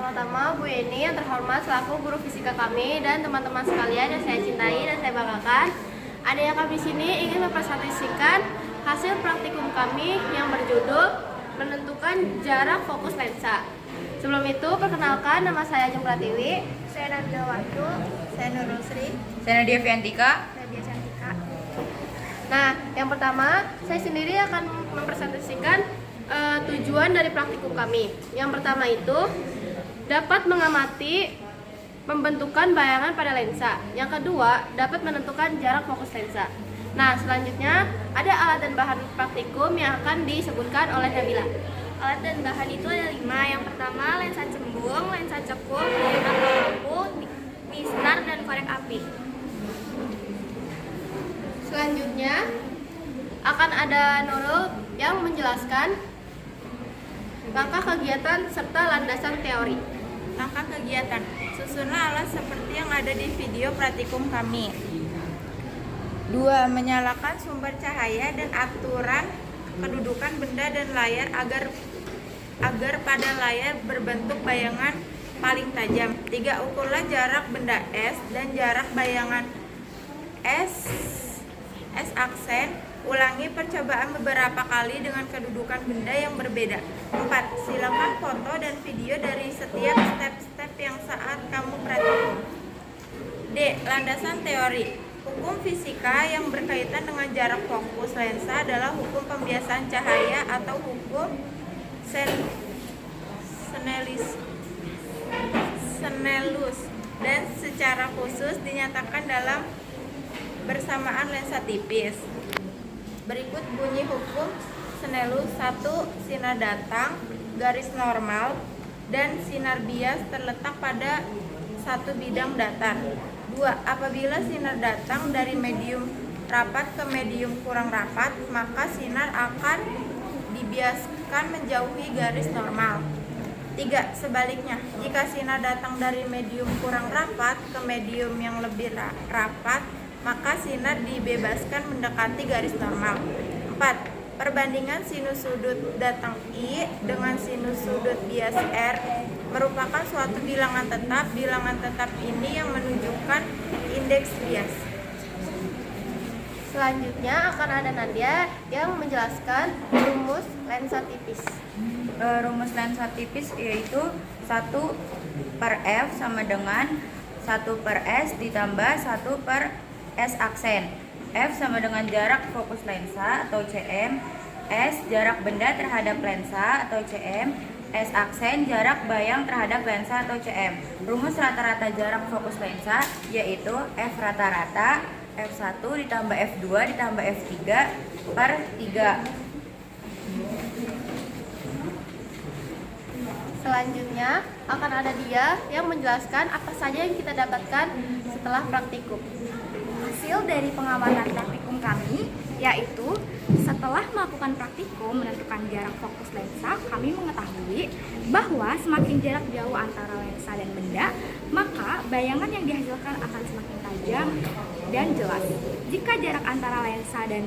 Pertama-tama, Bu Eni yang terhormat selaku guru fisika kami dan teman-teman sekalian yang saya cintai dan saya banggakan. Adanya kami di sini ingin mempresentasikan hasil praktikum kami yang berjudul menentukan jarak fokus lensa. Sebelum itu, perkenalkan, nama saya Ajeng Pratiwi. Saya Nabila Watu. Saya Nurul Sri. Saya Nadia Fiantika. Saya Bia Cantika. Nah, yang pertama, saya sendiri akan mempresentasikan tujuan dari praktikum kami. Yang pertama itu dapat mengamati pembentukan bayangan pada lensa. Yang kedua, dapat menentukan jarak fokus lensa. Nah, selanjutnya ada alat dan bahan praktikum yang akan disebutkan oleh Nabila. Alat dan bahan itu ada 5. Yang pertama, lensa cembung, lensa cekung, lensa lampu, mistar, dan korek api. Selanjutnya akan ada Nurul yang menjelaskan langkah kegiatan serta landasan teori. Langkah kegiatan. Susunlah alat seperti yang ada di video praktikum kami. 2. Menyalakan sumber cahaya dan aturan kedudukan benda dan layar agar pada layar berbentuk bayangan paling tajam. 3. Ukurlah jarak benda S dan jarak bayangan S aksen. Ulangi percobaan beberapa kali dengan kedudukan benda yang berbeda. 4. Silakan foto dan video dari setiap step-step yang saat kamu praktikum. D. Landasan teori. Hukum fisika yang berkaitan dengan jarak fokus lensa adalah hukum pembiasaan cahaya atau hukum Snellus dan secara khusus dinyatakan dalam bersamaan lensa tipis. Berikut bunyi hukum Snellus. 1. Sinar datang garis normal dan sinar bias terletak pada satu bidang datar. 2. Apabila sinar datang dari medium rapat ke medium kurang rapat, maka sinar akan dibiaskan menjauhi garis normal. 3. Sebaliknya, jika sinar datang dari medium kurang rapat ke medium yang lebih rapat, maka sinar dibebaskan mendekati garis normal. 4. Perbandingan sinus sudut datang I dengan sinus sudut bias R merupakan suatu bilangan tetap. Bilangan tetap ini yang menunjukkan indeks bias. Selanjutnya akan ada Nadia yang menjelaskan rumus lensa tipis. Rumus lensa tipis yaitu 1/F sama dengan 1/S ditambah 1/S aksen. F sama dengan jarak fokus lensa atau CM. S jarak benda terhadap lensa atau CM. S aksen jarak bayang terhadap lensa atau CM. Rumus rata-rata jarak fokus lensa yaitu F rata-rata F1 ditambah F2 ditambah F3/3. Selanjutnya akan ada dia yang menjelaskan apa saja yang kita dapatkan setelah praktikum. Hasil dari pengamatan praktikum kami yaitu setelah melakukan praktikum menentukan jarak fokus lensa, kami mengetahui bahwa semakin jarak jauh antara lensa dan benda, maka bayangan yang dihasilkan akan semakin tajam dan jelas. Jika jarak antara lensa dan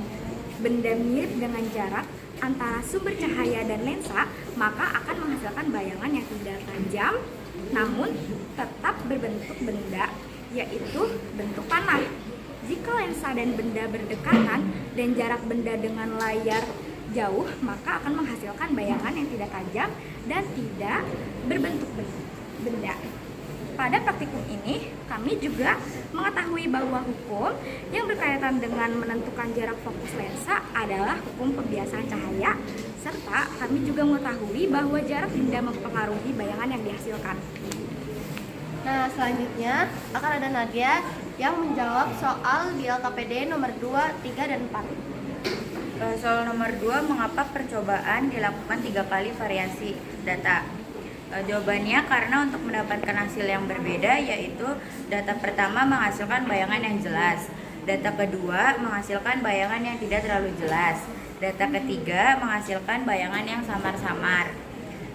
benda mirip dengan jarak antara sumber cahaya dan lensa, maka akan menghasilkan bayangan yang tidak tajam namun tetap berbentuk benda, yaitu bentuk panah. Jika lensa dan benda berdekatan dan jarak benda dengan layar jauh, maka akan menghasilkan bayangan yang tidak tajam dan tidak berbentuk benda. Pada praktikum ini, kami juga mengetahui bahwa hukum yang berkaitan dengan menentukan jarak fokus lensa adalah hukum pembiasaan cahaya, serta kami juga mengetahui bahwa jarak benda mempengaruhi bayangan yang dihasilkan. Nah, selanjutnya akan ada Nadia yang menjawab soal di LKPD nomor 2, 3, dan 4. Soal nomor 2, mengapa percobaan dilakukan 3 kali variasi data? Jawabannya karena untuk mendapatkan hasil yang berbeda, yaitu data pertama menghasilkan bayangan yang jelas, data kedua menghasilkan bayangan yang tidak terlalu jelas, data ketiga menghasilkan bayangan yang samar-samar.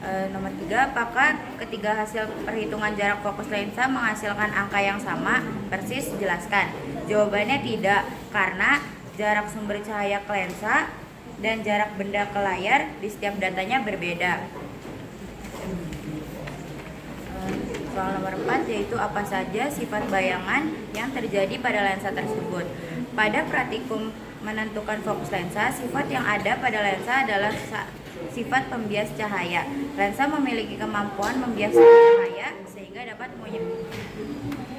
Nomor 3, apakah ketiga hasil perhitungan jarak fokus lensa menghasilkan angka yang sama persis? Jelaskan. Jawabannya tidak, karena jarak sumber cahaya ke lensa dan jarak benda ke layar di setiap datanya berbeda. Soal nomor 4 yaitu apa saja sifat bayangan yang terjadi pada lensa tersebut. Pada praktikum menentukan fokus lensa, sifat yang ada pada lensa adalah sifat pembias cahaya. Lensa memiliki kemampuan membiaskan cahaya sehingga dapat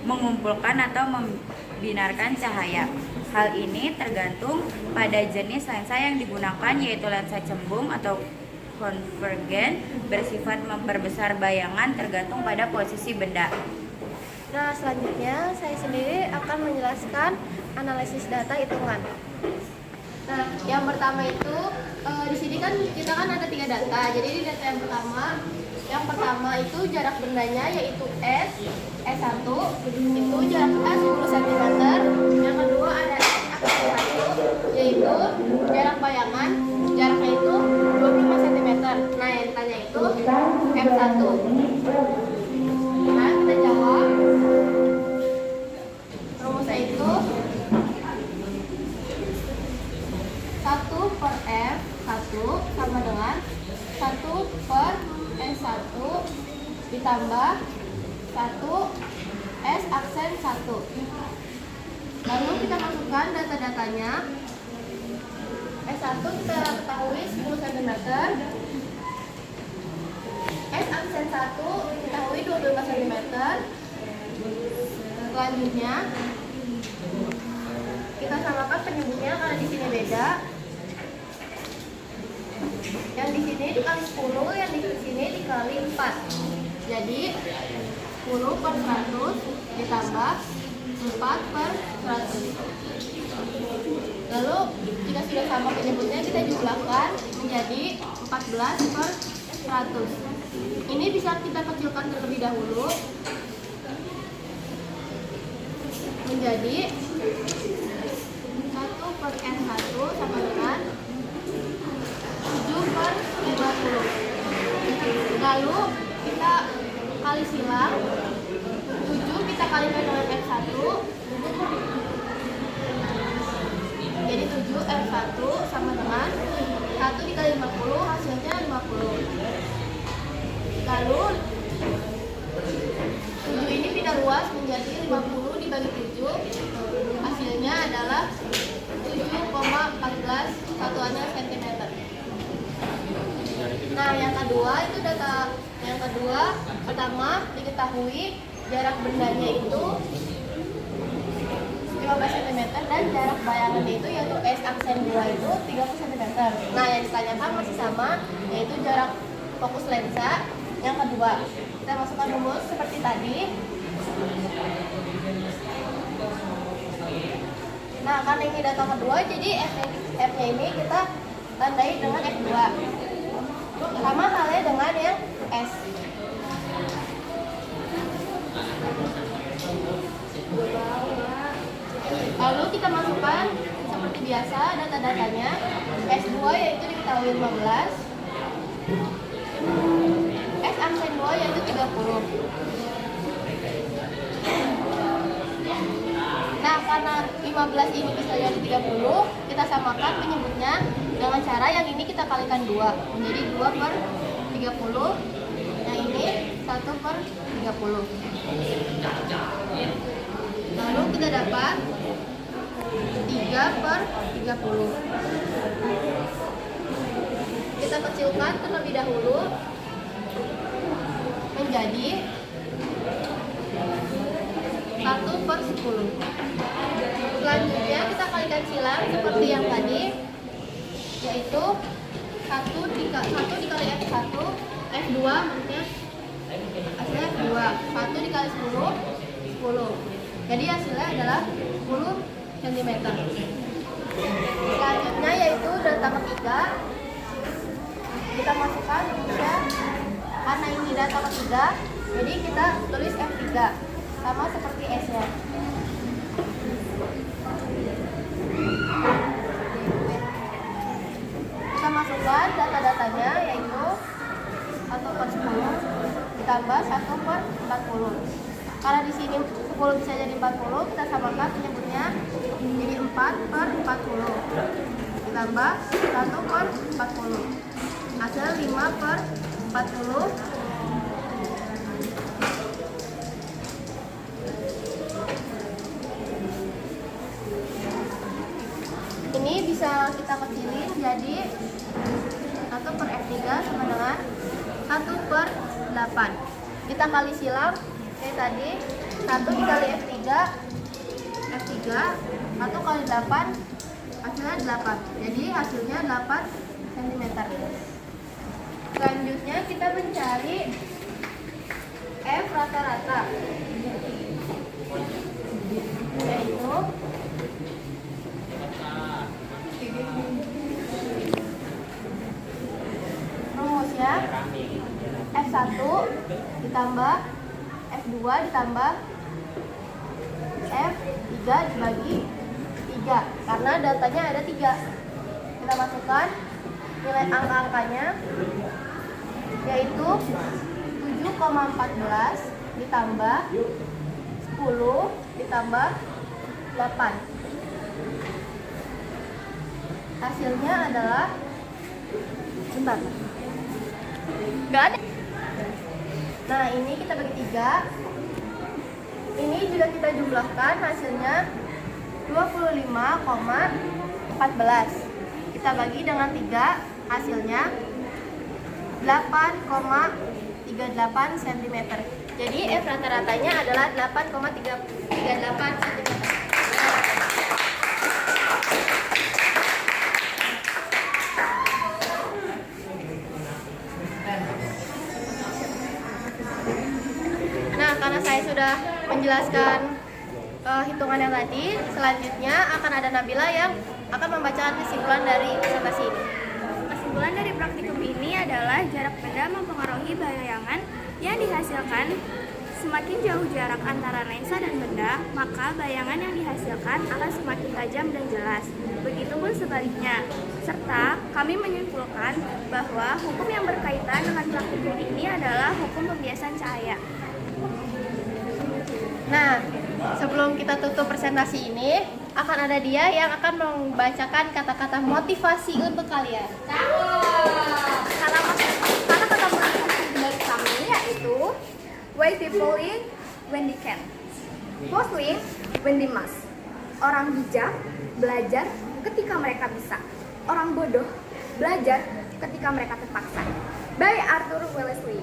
mengumpulkan atau membinarkan cahaya. Hal ini tergantung pada jenis lensa yang digunakan, yaitu lensa cembung atau konvergen, bersifat memperbesar bayangan tergantung pada posisi benda. Nah, selanjutnya saya sendiri akan menjelaskan analisis data hitungan. Nah, yang pertama itu di sini kan kita kan ada 3 data. Jadi di data yang pertama itu jarak bendanya yaitu S1 itu jarak S 10 cm. Yang kedua ada S1 yaitu jarak bayangan, jaraknya itu 25 cm. Nah, yang ditanya itu M1. Nah, kita jawab. Rumusnya itu 1 per F1 sama dengan 1 per S1 ditambah 1 S aksen 1. Lalu kita masukkan data-datanya. S1 kita ketahui 10 cm, S aksen 1 diketahui 25 cm. Selanjutnya kita samakan penyebutnya karena di sini beda. Yang di sini dikali 10, yang di sini dikali 4. Jadi 10 per 100 ditambah 4 per 100. Lalu jika sudah sama penyebutnya kita jumlahkan menjadi 14 per 100. Ini bisa kita kecilkan terlebih dahulu menjadi 1 per N1 sama dengan 7 per 50. Lalu kita kali silang, 7 kita kalikan dengan F1, jadi 7 F1 sama dengan 1 dikali 50 hasilnya 50. Lalu 7 ini pindah luas menjadi 50 dibagi 7, hasilnya adalah 7,14 satuannya cm. Nah, yang kedua itu data yang kedua, pertama diketahui jarak bendanya itu 15 cm dan jarak bayangannya itu yaitu S aksen 2 itu 30 cm. Nah, yang ditanyakan masih sama, yaitu jarak fokus lensa yang kedua. Kita masukkan rumus seperti tadi. Nah, karena ini data kedua, jadi F-nya ini kita tandai dengan F2. Sama halnya dengan yang S. Lalu kita masukkan seperti biasa data-datanya. S2 yaitu diketahui 15, S aksen 2 yaitu 30. Nah, karena 15 ini bisa jadi 30, kita samakan penyebutnya dengan cara yang ini kita kalikan 2, menjadi 2 per 30. Yang ini 1 per 30. Lalu kita dapat 3 per 30. Kita kecilkan terlebih dahulu menjadi 1 per 10. Selanjutnya kita kalikan silang seperti yang tadi, yaitu 1 dikali F1, F2 maksudnya hasilnya F2, 1 dikali 10, 10. Jadi hasilnya adalah 10 cm. Selanjutnya yaitu data ketiga, kita masukkan rumusnya. Karena ini data ketiga, jadi kita tulis F3 sama seperti S-nya. Kita masukkan data-datanya yaitu 1 per 10 ditambah 1 per 40. Karena di sini 10 bisa jadi 40, kita samakan penyebutnya jadi 4 per 40 ditambah 1 per 40. Hasil 5 per 40 kita kecilin jadi 1 per F3 sama dengan 1 per 8. Kita kali silang kayak tadi, 1 dikali F3 1 kali 8 hasilnya 8. Jadi hasilnya 8 cm. Selanjutnya kita mencari F rata-rata, yaitu rumusnya F1 ditambah F2 ditambah F3 dibagi 3, karena datanya ada 3. Kita masukkan nilai angka-angkanya, yaitu 7,14 ditambah 10 ditambah 8. Hasilnya adalah bentar. Nggak ada. Nah, ini kita bagi 3. Ini juga kita jumlahkan, hasilnya 25,14. Kita bagi dengan 3, hasilnya 8,38 cm. Jadi F rata-ratanya adalah 8,38 cm. Nah, karena saya sudah menjelaskan hitungan yang tadi, selanjutnya akan ada Nabila yang akan membacakan kesimpulan dari presentasi ini. Kesimpulan dari praktikum ini adalah jarak benda mempengaruhi bayangan yang dihasilkan. Semakin jauh jarak antara lensa dan benda, maka bayangan yang dihasilkan akan semakin tajam dan jelas. Begitupun sebaliknya. Serta kami menyimpulkan bahwa hukum yang berkaitan dengan praktikum ini adalah hukum pembiasan cahaya. Nah, sebelum kita tutup presentasi ini, akan ada dia yang akan membacakan kata-kata motivasi untuk kalian. Kata motivasi dari kami yaitu why people in when they can, hustling when they must. Orang bijak belajar ketika mereka bisa. Orang bodoh belajar ketika mereka terpaksa. By Arthur Wellesley.